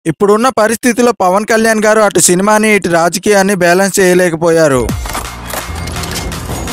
ఇప్పుడున్న పరిస్థితిలో పవన్ కళ్యాణ్ గారు అటు సినిమాని ఇటు రాజకీయాన్ని బ్యాలెన్స్ చేయలేకపోయారు.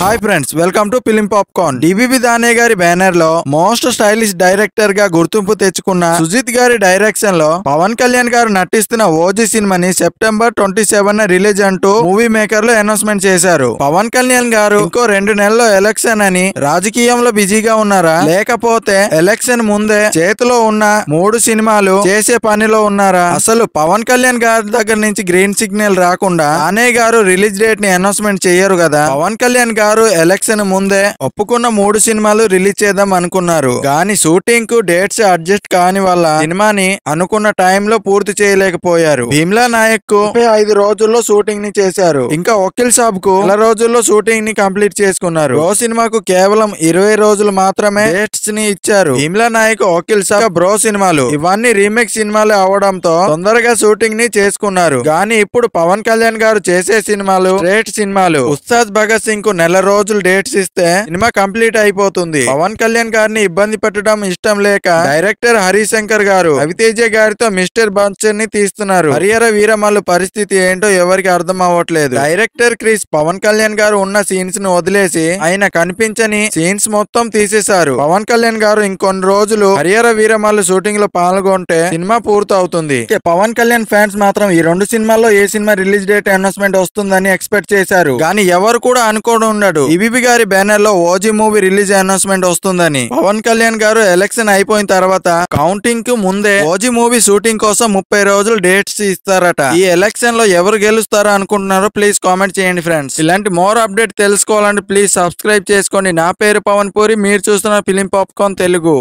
Hi friends, welcome to film popcorn. డిబిబి దానే గారి బ్యానర్ లో మోస్ట్ స్టైలిష్ డైరెక్టర్ గా గుర్తింపు తెచ్చుకున్న సుజిత్ గారి డైరెక్షన్ లో పవన్ కళ్యాణ్ గారు నటిస్తున్న ఓజీ సినిమాని సెప్టెంబర్ 27 రిలీజ్ అంటూ మూవీ మేకర్లు అనౌన్స్మెంట్ చేశారు. పవన్ కళ్యాణ్ గారు ఇంకో 2 నెలల్లో ఎలక్షన్ అని రాజకీయంలో బిజీగా ఉన్నారా, లేకపోతే ఎలక్షన్ ముందే చేతిలో ఉన్న 3 సినిమాలు చేసే పనిలో ఉన్నారా? అసలు పవన్ కళ్యాణ్ గారి దగ్గర నుంచి గ్రీన్ సిగ్నల్ రాకుండా దానే గారు రిలీజ్ డేట్ ని అనౌన్స్మెంట్ చేయరు కదా. పవన్ కళ్యాణ్ గారు ఎలక్షన్ ముందే ఒప్పుకున్న 3 సినిమాలు రిలీజ్ చేద్దాం అనుకున్నారు. కానీ షూటింగ్ కు డేట్స్ అడ్జస్ట్ కాని వల్ల సినిమాని అనుకున్న టైంలో పూర్తి చేయలేకపోయారు. భీమ్లా నాయక్ కు 35 రోజుల్లో షూటింగ్ ని చేశారు. ఇంకా వకీల్ సాబ్ కు 1 రోజుల్లో షూటింగ్ ని కంప్లీట్ చేసుకున్నారు. బ్రో సినిమాకు కేవలం 20 రోజులు మాత్రమే డేట్స్ ని ఇచ్చారు. భీమ్లా నాయక్, వకీల్ సాబ్, బ్రో సినిమాలు ఇవన్నీ రీమేక్ సినిమాలు అవడంతో తొందరగా షూటింగ్ ని చేసుకున్నారు. కానీ ఇప్పుడు పవన్ కళ్యాణ్ గారు చేసే సినిమాలు స్ట్రేట్ సినిమాలు. ఉస్తాద్ భగత్ సింగ్ కు 1 రోజులు డేట్స్ ఇస్తే సినిమా కంప్లీట్ అయిపోతుంది. పవన్ కళ్యాణ్ గారిని ఇబ్బంది పెట్టడం ఇష్టం లేక డైరెక్టర్ హరిశంకర్ గారు రవితేజ గారితో మిస్టర్ బంచర్ ని తీస్తున్నారు. హరిహర వీరమల్లు పరిస్థితి ఏంటో ఎవరికి అర్థం అవ్వట్లేదు. డైరెక్టర్ క్రిస్ పవన్ కళ్యాణ్ గారు ఉన్న సీన్స్ ను వదిలేసి ఆయన కనిపించని సీన్స్ మొత్తం తీసేశారు. పవన్ కళ్యాణ్ గారు ఇంకొన్ని రోజులు హరిహర వీరమల్లు షూటింగ్ లో పాల్గొంటే సినిమా పూర్తి అవుతుంది. పవన్ కళ్యాణ్ ఫ్యాన్స్ మాత్రం ఈ 2 సినిమాల్లో ఏ సినిమా రిలీజ్ డేట్ అనౌన్స్మెంట్ వస్తుందని ఎక్స్పెక్ట్ చేశారు. కానీ ఎవరు కూడా అనుకోవడం ఉండడు డిబిబి గారి బ్యానర్ లో ఓజీ మూవీ రిలీజ్ అనౌన్స్మెంట్ వస్తుందని. పవన్ కళ్యాణ్ గారు ఎలక్షన్ అయిపోయిన తర్వాత కౌంటింగ్ కు ముందే ఓజీ మూవీ షూటింగ్ కోసం 30 రోజులు డేట్స్ ఇస్తారట. ఈ ఎలక్షన్ లో ఎవరు గెలుస్తారో అనుకుంటున్నారో ప్లీజ్ కామెంట్ చేయండి ఫ్రెండ్స్. ఇలాంటి మోర్ అప్డేట్ తెలుసుకోవాలంటే ప్లీజ్ సబ్స్క్రైబ్ చేసుకోండి. నా పేరు పవన్ పూరి, మీరు చూస్తున్న ఫిలిం పాప్కార్న్ తెలుగు.